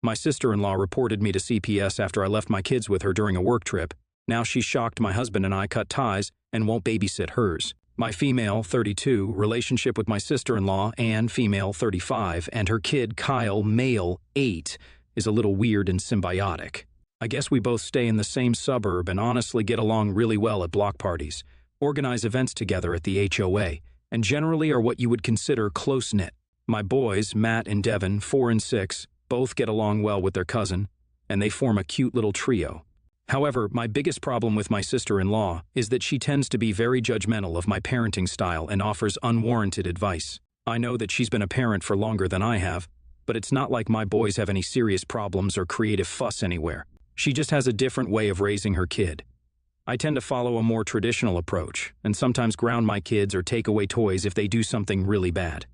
My sister-in-law reported me to CPS after I left my kids with her during a work trip. Now she's shocked my husband and I cut ties and won't babysit hers. My female, 32, relationship with my sister-in-law, Anne, female, 35, and her kid, Kyle, male, 8, is a little weird and symbiotic. I guess we both stay in the same suburb and honestly get along really well at block parties, organize events together at the HOA, and generally are what you would consider close-knit. My boys, Matt and Devin, 4 and 6, both get along well with their cousin, and they form a cute little trio. However, my biggest problem with my sister-in-law is that she tends to be very judgmental of my parenting style and offers unwarranted advice. I know that she's been a parent for longer than I have, but it's not like my boys have any serious problems or creative fuss anywhere. She just has a different way of raising her kid. I tend to follow a more traditional approach, and sometimes ground my kids or take away toys if they do something really bad.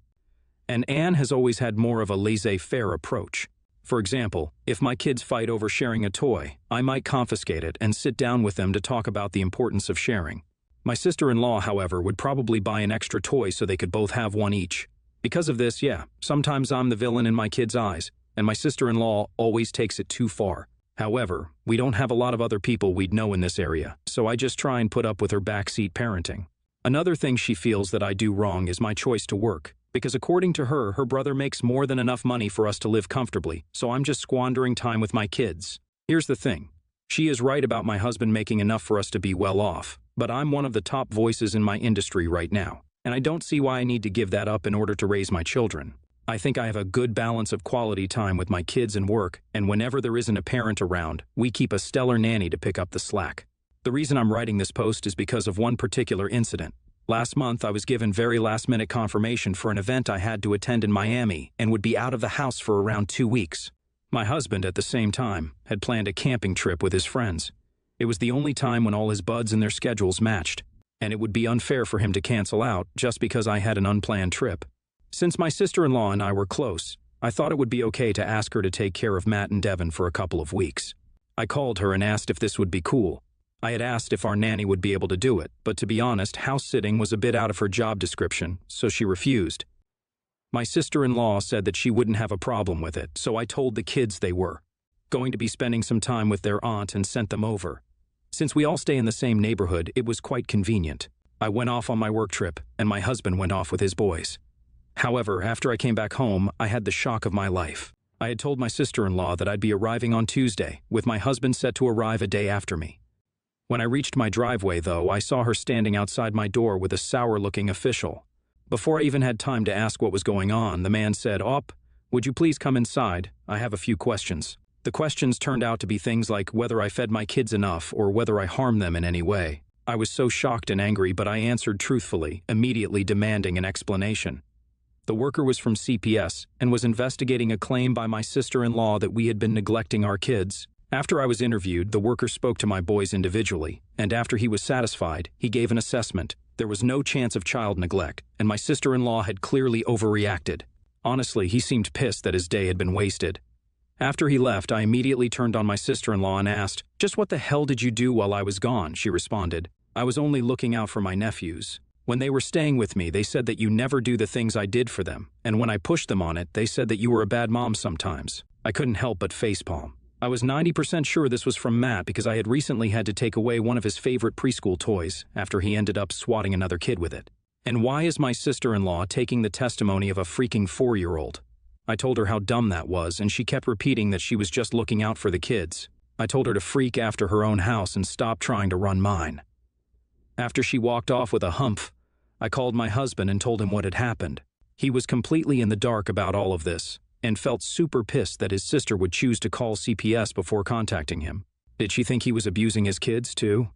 And Anne has always had more of a laissez-faire approach. For example, if my kids fight over sharing a toy, I might confiscate it and sit down with them to talk about the importance of sharing. My sister-in-law, however, would probably buy an extra toy so they could both have one each. Because of this, yeah, sometimes I'm the villain in my kids' eyes, and my sister-in-law always takes it too far. However, we don't have a lot of other people we'd know in this area, so I just try and put up with her backseat parenting. Another thing she feels that I do wrong is my choice to work, because according to her, her brother makes more than enough money for us to live comfortably, so I'm just squandering time with my kids. Here's the thing. She is right about my husband making enough for us to be well off, but I'm one of the top voices in my industry right now, and I don't see why I need to give that up in order to raise my children. I think I have a good balance of quality time with my kids and work, and whenever there isn't a parent around, we keep a stellar nanny to pick up the slack. The reason I'm writing this post is because of one particular incident. Last month, I was given very last-minute confirmation for an event I had to attend in Miami and would be out of the house for around 2 weeks. My husband, at the same time, had planned a camping trip with his friends. It was the only time when all his buds and their schedules matched, and it would be unfair for him to cancel out just because I had an unplanned trip. Since my sister-in-law and I were close, I thought it would be okay to ask her to take care of Matt and Devin for a couple of weeks. I called her and asked if this would be cool. I had asked if our nanny would be able to do it, but to be honest, house sitting was a bit out of her job description, so she refused. My sister-in-law said that she wouldn't have a problem with it, so I told the kids they were going to be spending some time with their aunt and sent them over. Since we all stay in the same neighborhood, it was quite convenient. I went off on my work trip, and my husband went off with his boys. However, after I came back home, I had the shock of my life. I had told my sister-in-law that I'd be arriving on Tuesday, with my husband set to arrive a day after me. When I reached my driveway, though, I saw her standing outside my door with a sour-looking official. Before I even had time to ask what was going on, the man said, "Op, would you please come inside? I have a few questions." The questions turned out to be things like whether I fed my kids enough or whether I harmed them in any way. I was so shocked and angry, but I answered truthfully, immediately demanding an explanation. The worker was from CPS and was investigating a claim by my sister-in-law that we had been neglecting our kids. After I was interviewed, the worker spoke to my boys individually, and after he was satisfied, he gave an assessment. There was no chance of child neglect, and my sister-in-law had clearly overreacted. Honestly, he seemed pissed that his day had been wasted. After he left, I immediately turned on my sister-in-law and asked, "Just what the hell did you do while I was gone?" She responded, "I was only looking out for my nephews. When they were staying with me, they said that you never do the things I did for them, and when I pushed them on it, they said that you were a bad mom sometimes." I couldn't help but facepalm. I was 90% sure this was from Matt because I had recently had to take away one of his favorite preschool toys after he ended up swatting another kid with it. And why is my sister-in-law taking the testimony of a freaking 4-year-old? I told her how dumb that was, and she kept repeating that she was just looking out for the kids. I told her to freak after her own house and stop trying to run mine. After she walked off with a humph, I called my husband and told him what had happened. He was completely in the dark about all of this, and felt super pissed that his sister would choose to call CPS before contacting him. Did she think he was abusing his kids, too?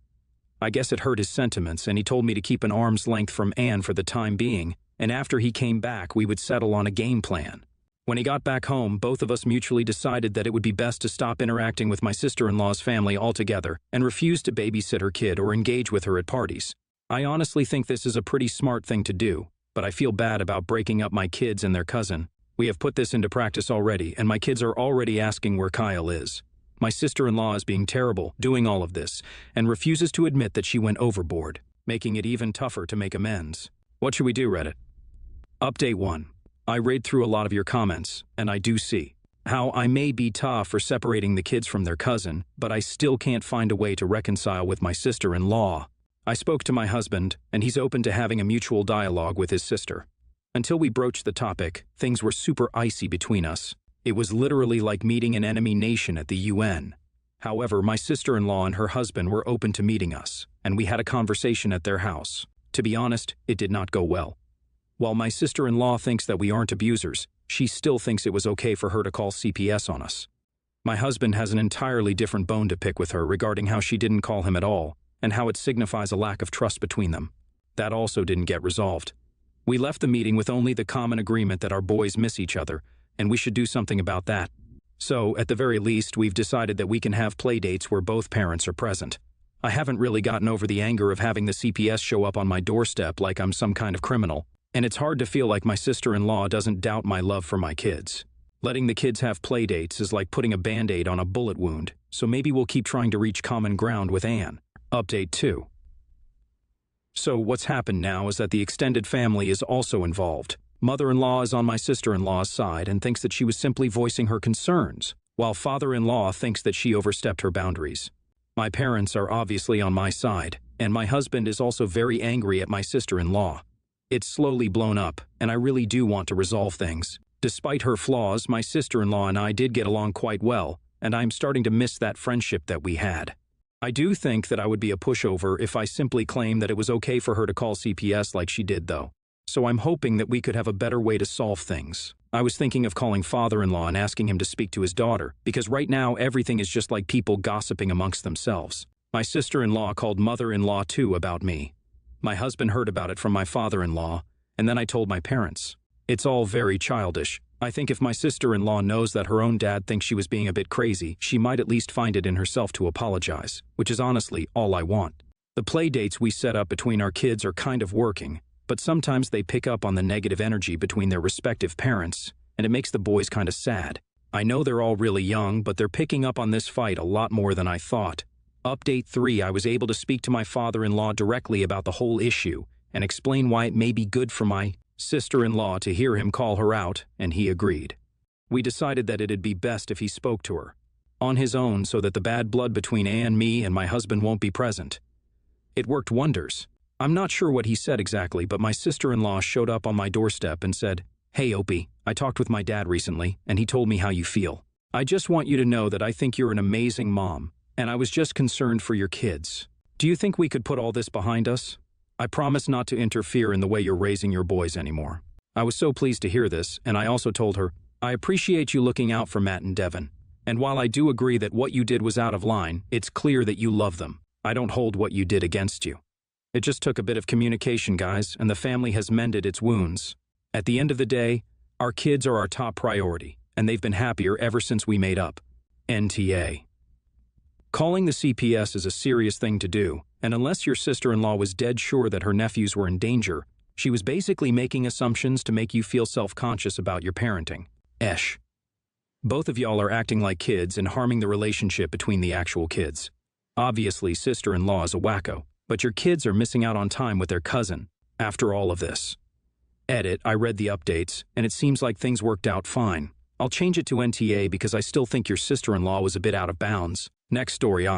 I guess it hurt his sentiments, and he told me to keep an arm's length from Anne for the time being, and after he came back, we would settle on a game plan. When he got back home, both of us mutually decided that it would be best to stop interacting with my sister-in-law's family altogether and refuse to babysit her kid or engage with her at parties. I honestly think this is a pretty smart thing to do, but I feel bad about breaking up my kids and their cousin. We have put this into practice already, and my kids are already asking where Kyle is. My sister-in-law is being terrible, doing all of this, and refuses to admit that she went overboard, making it even tougher to make amends. What should we do, Reddit? Update 1. I read through a lot of your comments, and I do see How I may be tough for separating the kids from their cousin, but I still can't find a way to reconcile with my sister-in-law. I spoke to my husband, and he's open to having a mutual dialogue with his sister. Until we broached the topic, things were super icy between us. It was literally like meeting an enemy nation at the UN. However, my sister-in-law and her husband were open to meeting us, and we had a conversation at their house. To be honest, it did not go well. While my sister-in-law thinks that we aren't abusers, she still thinks it was okay for her to call CPS on us. My husband has an entirely different bone to pick with her regarding how she didn't call him at all, and how it signifies a lack of trust between them. That also didn't get resolved. We left the meeting with only the common agreement that our boys miss each other, and we should do something about that. So, at the very least, we've decided that we can have play dates where both parents are present. I haven't really gotten over the anger of having the CPS show up on my doorstep like I'm some kind of criminal, and it's hard to feel like my sister-in-law doesn't doubt my love for my kids. Letting the kids have play dates is like putting a band-aid on a bullet wound, so maybe we'll keep trying to reach common ground with Anne. Update 2. So what's happened now is that the extended family is also involved. Mother-in-law is on my sister-in-law's side and thinks that she was simply voicing her concerns, while father-in-law thinks that she overstepped her boundaries. My parents are obviously on my side, and my husband is also very angry at my sister-in-law. It's slowly blown up, and I really do want to resolve things. Despite her flaws, my sister-in-law and I did get along quite well, and I'm starting to miss that friendship that we had. I do think that I would be a pushover if I simply claimed that it was okay for her to call CPS like she did, though. So I'm hoping that we could have a better way to solve things. I was thinking of calling father-in-law and asking him to speak to his daughter, because right now everything is just like people gossiping amongst themselves. My sister-in-law called mother-in-law too about me. My husband heard about it from my father-in-law, and then I told my parents. It's all very childish. I think if my sister-in-law knows that her own dad thinks she was being a bit crazy, she might at least find it in herself to apologize, which is honestly all I want. The play dates we set up between our kids are kind of working, but sometimes they pick up on the negative energy between their respective parents, and it makes the boys kind of sad. I know they're all really young, but they're picking up on this fight a lot more than I thought. Update 3. I was able to speak to my father-in-law directly about the whole issue and explain why it may be good for my sister-in-law to hear him call her out, and he agreed. We decided that it'd be best if he spoke to her on his own so that the bad blood between Anne, me, and my husband won't be present. It worked wonders. I'm not sure what he said exactly, but my sister-in-law showed up on my doorstep and said, "Hey, Opie, I talked with my dad recently, and he told me how you feel. I just want you to know that I think you're an amazing mom, and I was just concerned for your kids. Do you think we could put all this behind us? I promise not to interfere in the way you're raising your boys anymore." I was so pleased to hear this, and I also told her, "I appreciate you looking out for Matt and Devin, and while I do agree that what you did was out of line, it's clear that you love them. I don't hold what you did against you. It just took a bit of communication, guys, and the family has mended its wounds. At the end of the day, our kids are our top priority, and they've been happier ever since we made up. NTA." Calling the CPS is a serious thing to do, and unless your sister-in-law was dead sure that her nephews were in danger, she was basically making assumptions to make you feel self-conscious about your parenting. Esh. Both of y'all are acting like kids and harming the relationship between the actual kids. Obviously, sister-in-law is a wacko, but your kids are missing out on time with their cousin after all of this. Edit, I read the updates, and it seems like things worked out fine. I'll change it to NTA because I still think your sister-in-law was a bit out of bounds. Next story.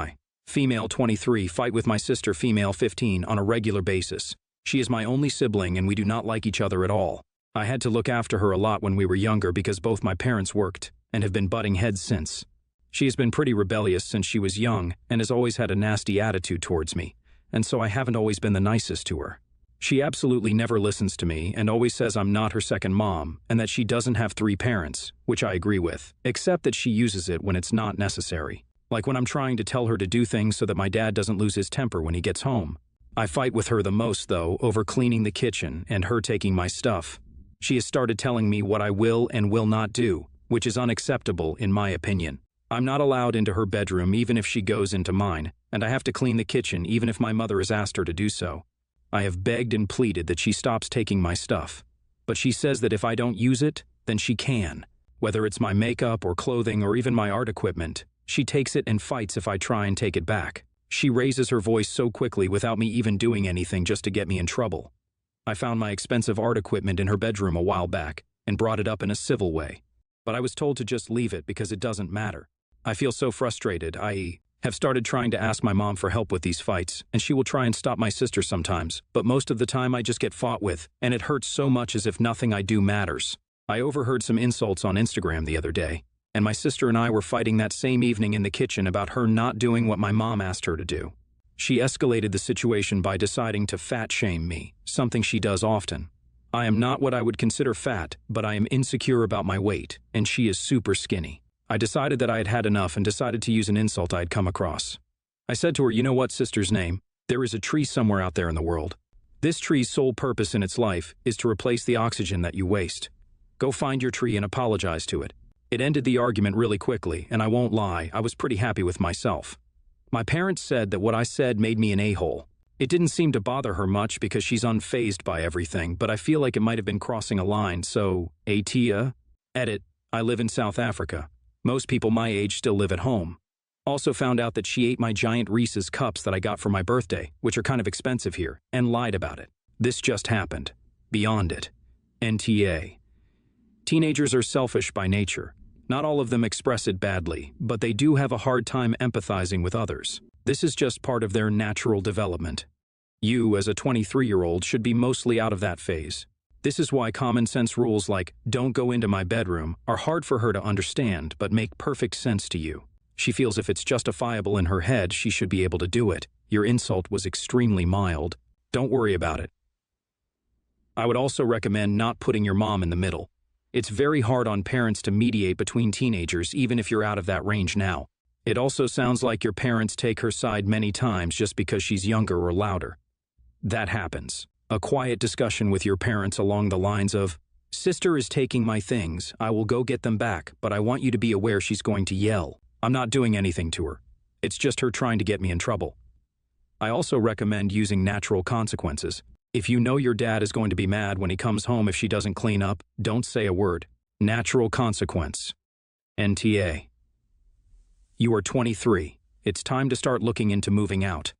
Female 23, fight with my sister female 15 on a regular basis. She is my only sibling and we do not like each other at all. I had to look after her a lot when we were younger because both my parents worked and have been butting heads since. She has been pretty rebellious since she was young and has always had a nasty attitude towards me, and so I haven't always been the nicest to her. She absolutely never listens to me and always says I'm not her second mom and that she doesn't have 3 parents, which I agree with, except that she uses it when it's not necessary. Like when I'm trying to tell her to do things so that my dad doesn't lose his temper when he gets home. I fight with her the most, though, over cleaning the kitchen and her taking my stuff. She has started telling me what I will and will not do, which is unacceptable in my opinion. I'm not allowed into her bedroom even if she goes into mine, and I have to clean the kitchen even if my mother has asked her to do so. I have begged and pleaded that she stops taking my stuff, but she says that if I don't use it, then she can. Whether it's my makeup or clothing or even my art equipment, she takes it and fights if I try and take it back. She raises her voice so quickly without me even doing anything just to get me in trouble. I found my expensive art equipment in her bedroom a while back and brought it up in a civil way. but I was told to just leave it because it doesn't matter. I feel so frustrated. I have started trying to ask my mom for help with these fights, and she will try and stop my sister sometimes, but most of the time I just get fought with, and it hurts so much as if nothing I do matters. I overheard some insults on Instagram the other day, and my sister and I were fighting that same evening in the kitchen about her not doing what my mom asked her to do. She escalated the situation by deciding to fat shame me, something she does often. I am not what I would consider fat, but I am insecure about my weight, and she is super skinny. I decided that I had had enough and decided to use an insult I had come across. I said to her, "You know what, sister's name? There is a tree somewhere out there in the world. This tree's sole purpose in its life is to replace the oxygen that you waste. Go find your tree and apologize to it." It ended the argument really quickly, and I won't lie, I was pretty happy with myself. My parents said that what I said made me an a-hole. It didn't seem to bother her much because she's unfazed by everything, but I feel like it might have been crossing a line, so, Atia? Edit, I live in South Africa. Most people my age still live at home. Also found out that she ate my giant Reese's cups that I got for my birthday, which are kind of expensive here, and lied about it. This just happened. Beyond it. NTA. Teenagers are selfish by nature. Not all of them express it badly, but they do have a hard time empathizing with others. This is just part of their natural development. You, as a 23-year-old, should be mostly out of that phase. This is why common sense rules like, "don't go into my bedroom," are hard for her to understand but make perfect sense to you. She feels if it's justifiable in her head, she should be able to do it. Your insult was extremely mild. Don't worry about it. I would also recommend not putting your mom in the middle. It's very hard on parents to mediate between teenagers even if you're out of that range now. It also sounds like your parents take her side many times just because she's younger or louder. That happens. A quiet discussion with your parents along the lines of, "Sister is taking my things, I will go get them back, but I want you to be aware she's going to yell. I'm not doing anything to her. It's just her trying to get me in trouble." I also recommend using natural consequences. If you know your dad is going to be mad when he comes home if she doesn't clean up, don't say a word. Natural consequence. NTA. You are 23. It's time to start looking into moving out.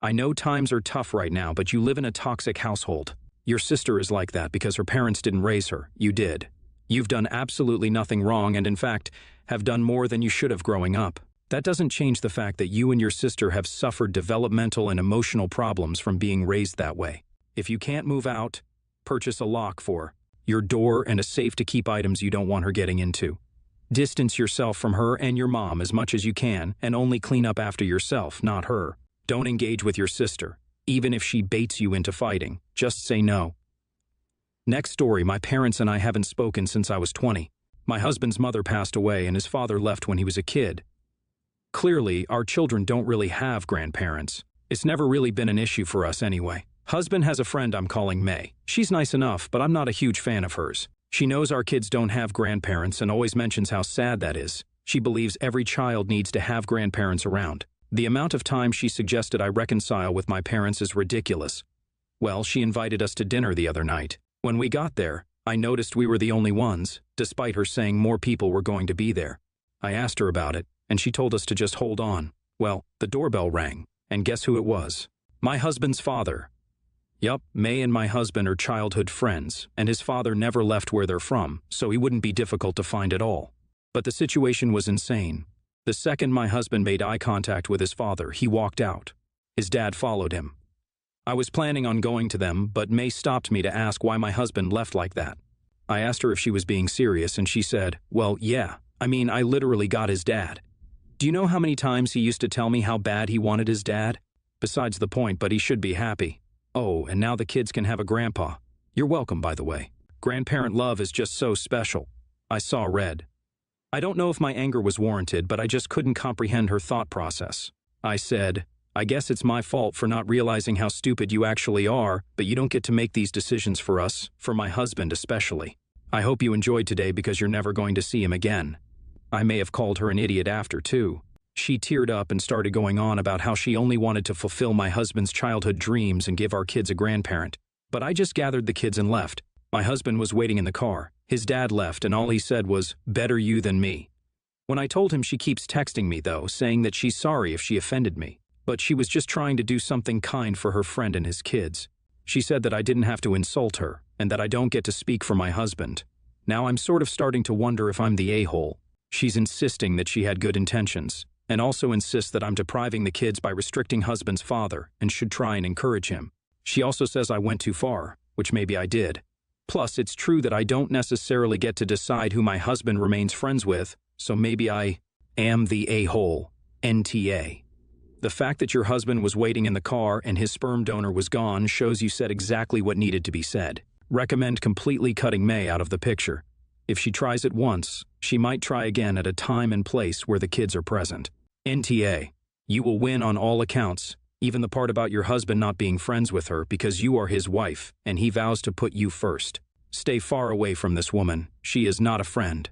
I know times are tough right now, but you live in a toxic household. Your sister is like that because her parents didn't raise her. You did. You've done absolutely nothing wrong and, in fact, have done more than you should have growing up. That doesn't change the fact that you and your sister have suffered developmental and emotional problems from being raised that way. If you can't move out, purchase a lock for your door and a safe to keep items you don't want her getting into. Distance yourself from her and your mom as much as you can and only clean up after yourself, not her. Don't engage with your sister. Even if she baits you into fighting, just say no. Next story, my parents and I haven't spoken since I was 20. My husband's mother passed away and his father left when he was a kid. Clearly, our children don't really have grandparents. It's never really been an issue for us anyway. Husband has a friend I'm calling May. She's nice enough, but I'm not a huge fan of hers. She knows our kids don't have grandparents and always mentions how sad that is. She believes every child needs to have grandparents around. The amount of time she suggested I reconcile with my parents is ridiculous. Well, she invited us to dinner the other night. When we got there, I noticed we were the only ones, despite her saying more people were going to be there. I asked her about it, and she told us to just hold on. Well, the doorbell rang, and guess who it was? My husband's father. Yup, May and my husband are childhood friends, and his father never left where they're from, so he wouldn't be difficult to find at all. But the situation was insane. The second my husband made eye contact with his father, he walked out. His dad followed him. I was planning on going to them, but May stopped me to ask why my husband left like that. I asked her if she was being serious, and she said, "Well, yeah, I literally got his dad." Do you know how many times he used to tell me how bad he wanted his dad? Besides the point, but he should be happy. Oh, and now the kids can have a grandpa. You're welcome, by the way. Grandparent love is just so special. I saw red. I don't know if my anger was warranted, but I just couldn't comprehend her thought process. I said, "I guess it's my fault for not realizing how stupid you actually are, but you don't get to make these decisions for us, for my husband especially. I hope you enjoyed today because you're never going to see him again." I may have called her an idiot after, too. She teared up and started going on about how she only wanted to fulfill my husband's childhood dreams and give our kids a grandparent. But I just gathered the kids and left. My husband was waiting in the car. His dad left, and all he said was, "Better you than me." When I told him, she keeps texting me, though, saying that she's sorry if she offended me. But she was just trying to do something kind for her friend and his kids. She said that I didn't have to insult her, and that I don't get to speak for my husband. Now I'm sort of starting to wonder if I'm the a-hole. She's insisting that she had good intentions, and also insists that I'm depriving the kids by restricting husband's father and should try and encourage him. She also says I went too far, which maybe I did. Plus, it's true that I don't necessarily get to decide who my husband remains friends with, so maybe I am the a-hole. NTA. The fact that your husband was waiting in the car and his sperm donor was gone shows you said exactly what needed to be said. Recommend completely cutting May out of the picture. If she tries it once, she might try again at a time and place where the kids are present. NTA. You will win on all accounts, even the part about your husband not being friends with her because you are his wife and he vows to put you first. Stay far away from this woman. She is not a friend.